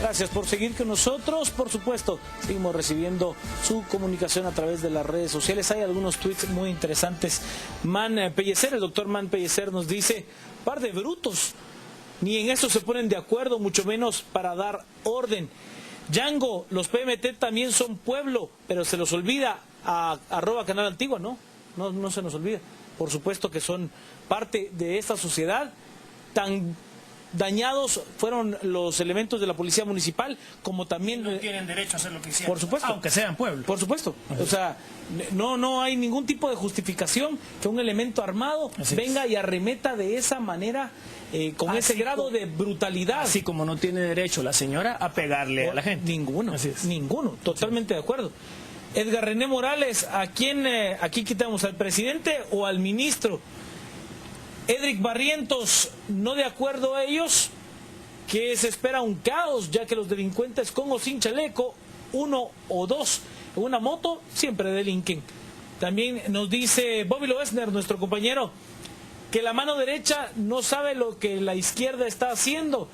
Gracias por seguir con nosotros. Por supuesto, seguimos recibiendo su comunicación a través de las redes sociales. Hay algunos tweets muy interesantes. El doctor Man Pellecer nos dice, par de brutos, ni en eso se ponen de acuerdo, mucho menos para dar orden. Django, los PMT también son pueblo, pero se los olvida a @Canal Antigua, no se nos olvida. Por supuesto que son parte de esta sociedad. Tan dañados fueron los elementos de la policía municipal, como también... No tienen derecho a hacer lo que hicieron, por supuesto, aunque sean pueblo. Por supuesto. O sea, no hay ningún tipo de justificación que un elemento armado venga y arremeta de esa manera, con ese grado de brutalidad. Así como no tiene derecho la señora a pegarle a la gente. Ninguno, totalmente de acuerdo. Edgar René Morales, ¿a quién aquí quitamos? ¿Al presidente o al ministro? Edric Barrientos, no de acuerdo a ellos, que se espera un caos, ya que los delincuentes con o sin chaleco, uno o dos en una moto, siempre delinquen. También nos dice Bobby Loesner, nuestro compañero, que la mano derecha no sabe lo que la izquierda está haciendo.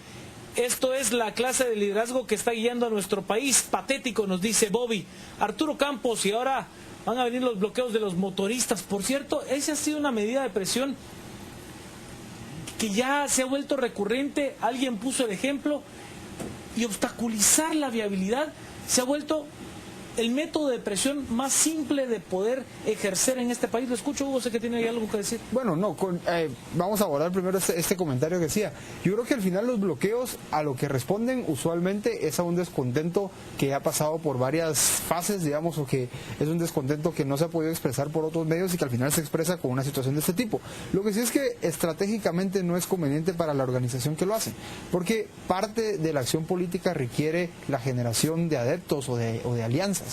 Esto es la clase de liderazgo que está guiando a nuestro país. Patético, nos dice Bobby. Arturo Campos, y ahora van a venir los bloqueos de los motoristas. Por cierto, esa ha sido una medida de presión que ya se ha vuelto recurrente. Alguien puso el ejemplo, y obstaculizar la viabilidad se ha vuelto el método de presión más simple de poder ejercer en este país. Lo escucho, Hugo, sé que tiene algo que decir. Bueno, vamos a abordar primero este comentario que decía. Yo creo que al final los bloqueos a lo que responden usualmente es a un descontento que ha pasado por varias fases, digamos, o que es un descontento que no se ha podido expresar por otros medios y que al final se expresa con una situación de este tipo. Lo que sí es que estratégicamente no es conveniente para la organización que lo hace, porque parte de la acción política requiere la generación de adeptos o de alianzas.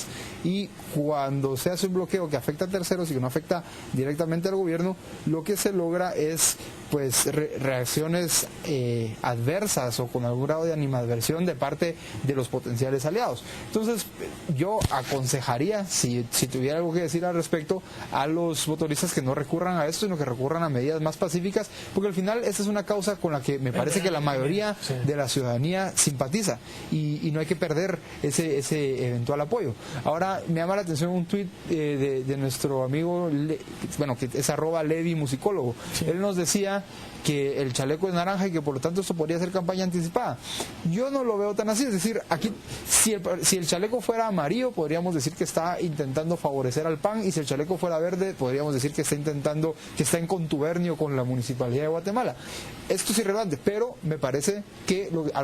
Y cuando se hace un bloqueo que afecta a terceros y que no afecta directamente al gobierno, lo que se logra es pues reacciones adversas o con algún grado de animadversión de parte de los potenciales aliados. Entonces yo aconsejaría, si tuviera algo que decir al respecto, a los motoristas que no recurran a esto, sino que recurran a medidas más pacíficas, porque al final esta es una causa con la que me parece que la mayoría de la ciudadanía simpatiza, y no hay que perder ese eventual apoyo. Ahora me llama la atención un tuit de nuestro amigo, que es @LeviMusicólogo. Él nos decía que el chaleco es naranja y que por lo tanto esto podría ser campaña anticipada. Yo no lo veo tan así, es decir, aquí si el chaleco fuera amarillo podríamos decir que está intentando favorecer al PAN, y si el chaleco fuera verde podríamos decir que está en contubernio con la Municipalidad de Guatemala. Esto es irrelevante, pero me parece que a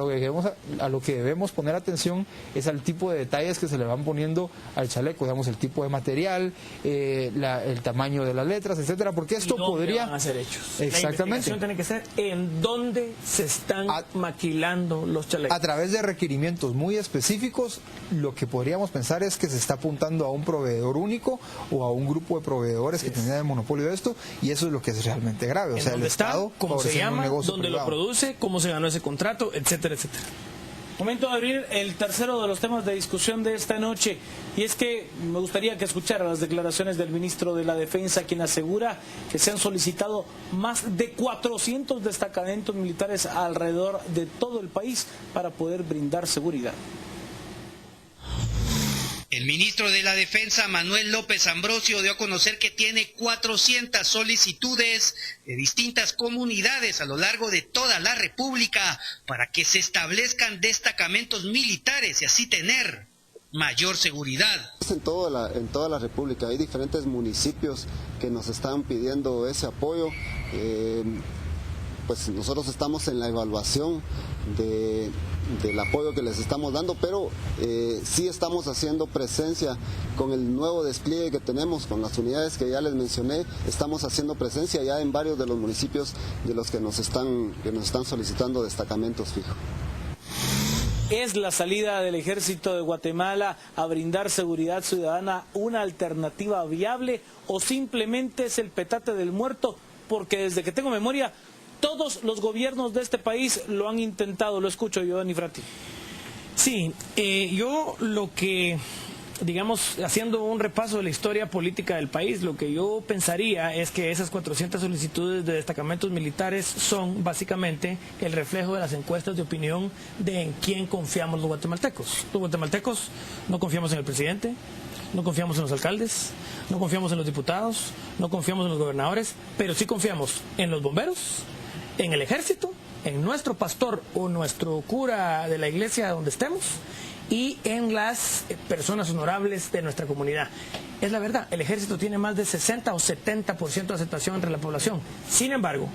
lo que debemos poner atención es al tipo de detalles que se le van poniendo al chaleco, digamos, el tipo de material, el tamaño de las letras, etcétera, porque esto podría... van a ser hechos. Exactamente. Tiene que ser en dónde se están maquilando los chalecos. A través de requerimientos muy específicos, lo que podríamos pensar es que se está apuntando a un proveedor único o a un grupo de proveedores que tendrían el monopolio de esto, y eso es lo que es realmente grave. O sea, el Estado, cómo se llama, dónde privado. lo produce, cómo se ganó ese contrato, etcétera, etcétera. Momento de abrir el tercero de los temas de discusión de esta noche, y es que me gustaría que escuchara las declaraciones del ministro de la Defensa, quien asegura que se han solicitado más de 400 destacamentos militares alrededor de todo el país para poder brindar seguridad. El ministro de la Defensa, Manuel López Ambrosio, dio a conocer que tiene 400 solicitudes de distintas comunidades a lo largo de toda la República para que se establezcan destacamentos militares y así tener mayor seguridad. En toda la República hay diferentes municipios que nos están pidiendo ese apoyo. Pues nosotros estamos en la evaluación del apoyo que les estamos dando, pero sí estamos haciendo presencia con el nuevo despliegue que tenemos, con las unidades que ya les mencioné. Estamos haciendo presencia ya en varios de los municipios de los que nos están solicitando destacamentos fijos. ¿Es la salida del Ejército de Guatemala a brindar seguridad ciudadana una alternativa viable, o simplemente es el petate del muerto? Porque desde que tengo memoria, todos los gobiernos de este país lo han intentado. Lo escucho yo, Dani Frati. Sí, yo lo que digamos, haciendo un repaso de la historia política del país, lo que yo pensaría es que esas 400 solicitudes de destacamentos militares son básicamente el reflejo de las encuestas de opinión de en quién confiamos los guatemaltecos. Los guatemaltecos no confiamos en el presidente, no confiamos en los alcaldes, no confiamos en los diputados, no confiamos en los gobernadores, pero sí confiamos en los bomberos, en el ejército, en nuestro pastor o nuestro cura de la iglesia donde estemos, y en las personas honorables de nuestra comunidad. Es la verdad, el ejército tiene más de 60 o 70% de aceptación entre la población. Sin embargo,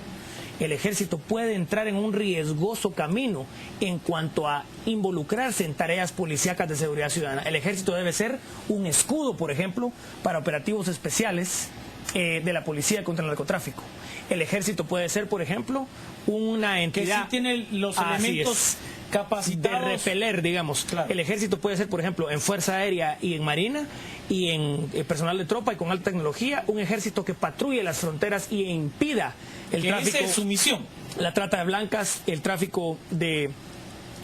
el ejército puede entrar en un riesgoso camino en cuanto a involucrarse en tareas policíacas de seguridad ciudadana. El ejército debe ser un escudo, por ejemplo, para operativos especiales de la policía contra el narcotráfico. El ejército puede ser, por ejemplo, una entidad... Que sí tiene los elementos capacitados de repeler, digamos. Claro. El ejército puede ser, por ejemplo, en Fuerza Aérea y en Marina, y en personal de tropa y con alta tecnología, un ejército que patrulle las fronteras y impida el tráfico. Esa es su misión. La trata de blancas, el tráfico de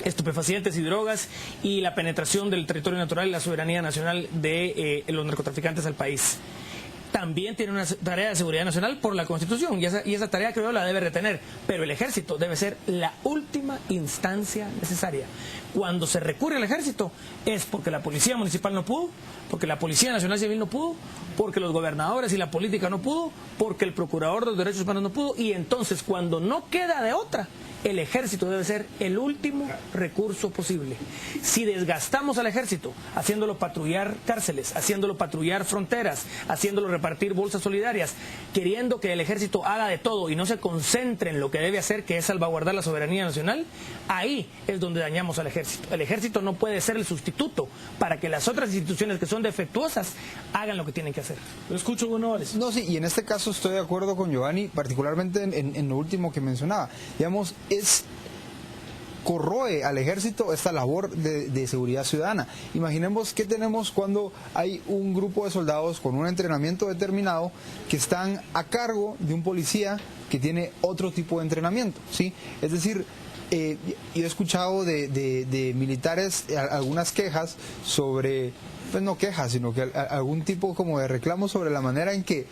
estupefacientes y drogas, y la penetración del territorio natural y la soberanía nacional de los narcotraficantes al país. También tiene una tarea de seguridad nacional por la Constitución, y esa tarea, creo, la debe retener, pero el ejército debe ser la última instancia necesaria. Cuando se recurre al ejército es porque la policía municipal no pudo, porque la Policía Nacional Civil no pudo, porque los gobernadores y la política no pudo, porque el procurador de los derechos humanos no pudo, y entonces cuando no queda de otra, el ejército debe ser el último recurso posible. Si desgastamos al ejército haciéndolo patrullar cárceles, haciéndolo patrullar fronteras, haciéndolo repartir bolsas solidarias, queriendo que el ejército haga de todo y no se concentre en lo que debe hacer, que es salvaguardar la soberanía nacional, ahí es donde dañamos al ejército. El ejército no puede ser el sustituto para que las otras instituciones que son defectuosas hagan lo que tienen que hacer. Lo escucho, González. No, sí, y en este caso estoy de acuerdo con Giovanni, particularmente en lo último que mencionaba. Digamos, corroe al ejército esta labor de seguridad ciudadana. Imaginemos qué tenemos cuando hay un grupo de soldados con un entrenamiento determinado que están a cargo de un policía que tiene otro tipo de entrenamiento, ¿sí? Es decir, yo he escuchado de militares algunas quejas sobre, pues no quejas, sino que algún tipo como de reclamo sobre la manera en que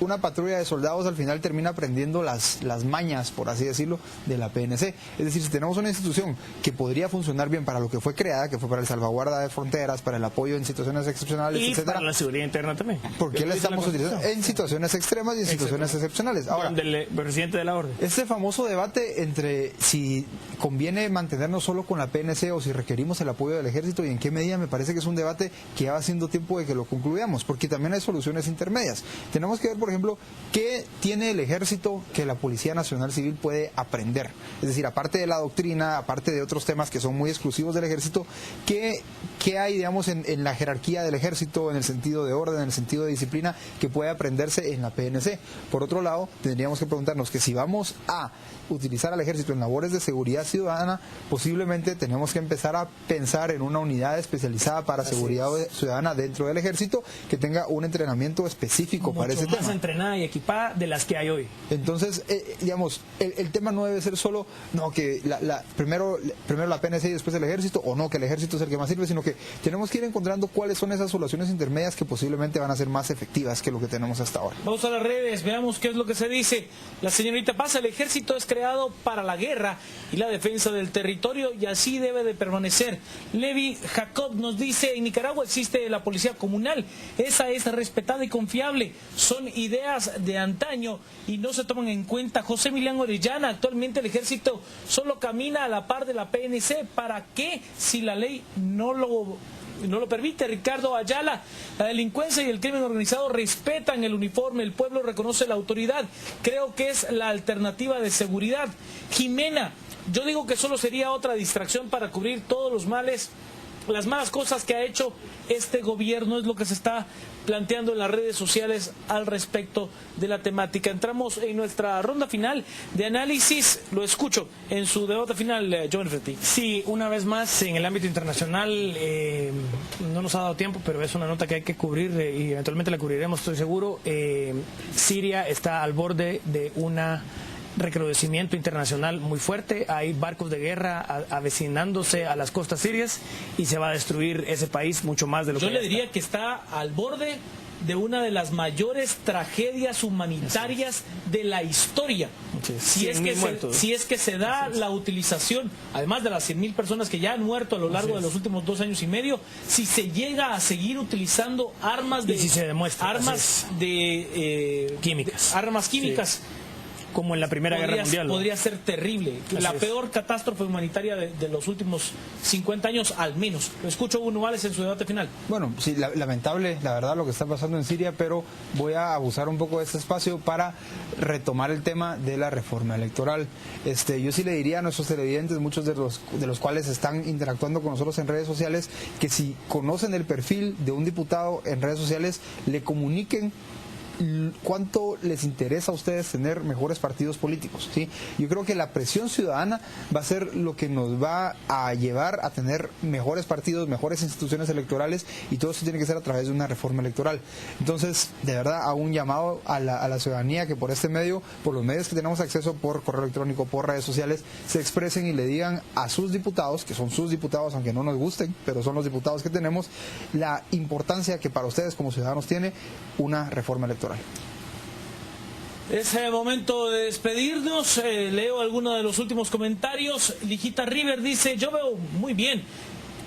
una patrulla de soldados al final termina aprendiendo las mañas, por así decirlo, de la PNC. Es decir, si tenemos una institución que podría funcionar bien para lo que fue creada, que fue para el salvaguarda de fronteras, para el apoyo en situaciones excepcionales, Y etcétera, para la seguridad interna también. ¿por qué la estamos utilizando en situaciones extremas y en situaciones excepcionales? Ahora, del presidente de la orden. este famoso debate entre si conviene mantenernos solo con la PNC o si requerimos el apoyo del ejército y en qué medida, me parece que es un debate que ya va siendo tiempo de que lo concluyamos, porque también hay soluciones intermedias. Tenemos que ver, por ejemplo, qué tiene el ejército que la Policía Nacional Civil puede aprender. Es decir, aparte de la doctrina, aparte de otros temas que son muy exclusivos del ejército, ¿qué hay, digamos, en la jerarquía del ejército, en el sentido de orden, en el sentido de disciplina, que puede aprenderse en la PNC? Por otro lado, tendríamos que preguntarnos que si vamos a utilizar al ejército en labores de seguridad ciudadana, posiblemente tenemos que empezar a pensar en una unidad especializada para seguridad ciudadana dentro del ejército que tenga un entrenamiento específico para ese tema. Más entrenada y equipada de las que hay hoy. Entonces, digamos, el tema no debe ser solo que primero la PNC y después el ejército, o no, que el ejército es el que más sirve, sino que tenemos que ir encontrando cuáles son esas soluciones intermedias que posiblemente van a ser más efectivas que lo que tenemos hasta ahora. Vamos a las redes, veamos qué es lo que se dice. La señorita Paz, el ejército es creado para la guerra y la defensa del territorio y así debe de permanecer. Levi Jacob nos dice, en Nicaragua existe la policía comunal, esa es respetada y confiable, son ideas de antaño y no se toman en cuenta. José Emiliano Orellana, actualmente el ejército solo camina a la par de la PNC, ¿para qué si la ley no lo permite? Ricardo Ayala, la delincuencia y el crimen organizado respetan el uniforme, el pueblo reconoce la autoridad, creo que es la alternativa de seguridad. Jimena, yo digo que solo sería otra distracción para cubrir todos los males, las malas cosas que ha hecho este gobierno, es lo que se está planteando en las redes sociales al respecto de la temática. Entramos en nuestra ronda final de análisis, lo escucho en su debate final, Joven Ferti. Sí, una vez más, en el ámbito internacional no nos ha dado tiempo, pero es una nota que hay que cubrir y eventualmente la cubriremos, estoy seguro. Siria está al borde de una recrudecimiento internacional muy fuerte, hay barcos de guerra avecinándose a las costas sirias y se va a destruir ese país mucho más de lo que yo le diría que está al borde de una de las mayores tragedias humanitarias de la historia. Si es que se da la utilización, además de las 100,000 personas que ya han muerto a lo largo de los últimos 2 años y medio, si se llega a seguir utilizando armas de, si se demuestra, químicas, como en la Primera Guerra Mundial. Podría ser terrible. La peor catástrofe humanitaria de los últimos 50 años, al menos. Lo escucho Hugo Novales en su debate final. Bueno, sí, lamentable, la verdad, lo que está pasando en Siria, pero voy a abusar un poco de este espacio para retomar el tema de la reforma electoral. Yo sí le diría a nuestros televidentes, muchos de los cuales están interactuando con nosotros en redes sociales, que si conocen el perfil de un diputado en redes sociales, le comuniquen cuánto les interesa a ustedes tener mejores partidos políticos, ¿sí? Yo creo que la presión ciudadana va a ser lo que nos va a llevar a tener mejores partidos, mejores instituciones electorales, y todo eso tiene que ser a través de una reforma electoral. Entonces, de verdad, hago un llamado a la ciudadanía que por este medio, por los medios que tenemos acceso, por correo electrónico, por redes sociales, se expresen y le digan a sus diputados, que son sus diputados, aunque no nos gusten, pero son los diputados que tenemos, la importancia que para ustedes como ciudadanos tiene una reforma electoral. Es momento de despedirnos. Leo algunos de los últimos comentarios. Lijita River dice: yo veo muy bien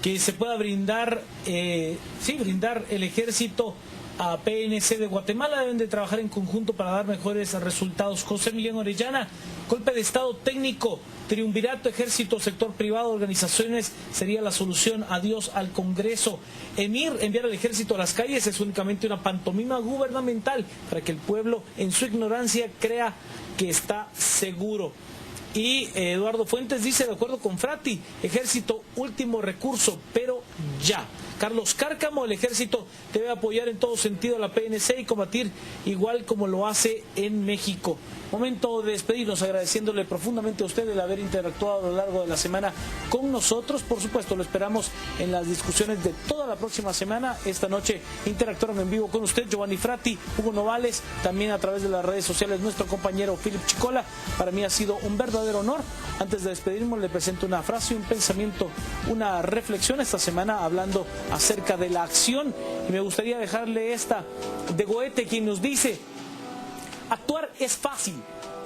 que se pueda brindar el ejército a PNC de Guatemala. Deben de trabajar en conjunto para dar mejores resultados. José Emiliano Orellana: golpe de estado técnico, triunvirato, ejército, sector privado, organizaciones sería la solución. Adiós al Congreso. Emir: enviar al ejército a las calles es únicamente una pantomima gubernamental para que el pueblo en su ignorancia crea que está seguro. Y Eduardo Fuentes dice: de acuerdo con Frati, ejército último recurso, pero ya. Carlos Cárcamo: el ejército debe apoyar en todo sentido a la PNC y combatir igual como lo hace en México. Momento de despedirnos, agradeciéndole profundamente a usted el haber interactuado a lo largo de la semana con nosotros. Por supuesto, lo esperamos en las discusiones de toda la próxima semana. Esta noche interactuaron en vivo con usted Giovanni Frati, Hugo Novales, también a través de las redes sociales nuestro compañero Philip Chicola. Para mí ha sido un verdadero honor. Antes de despedirnos, le presento una frase, un pensamiento, una reflexión esta semana hablando acerca de la acción, y me gustaría dejarle esta de Goethe, quien nos dice: actuar es fácil,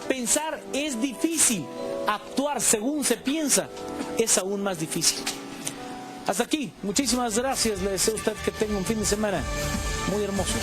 pensar es difícil, actuar según se piensa es aún más difícil. Hasta aquí, muchísimas gracias, le deseo a usted que tenga un fin de semana muy hermoso.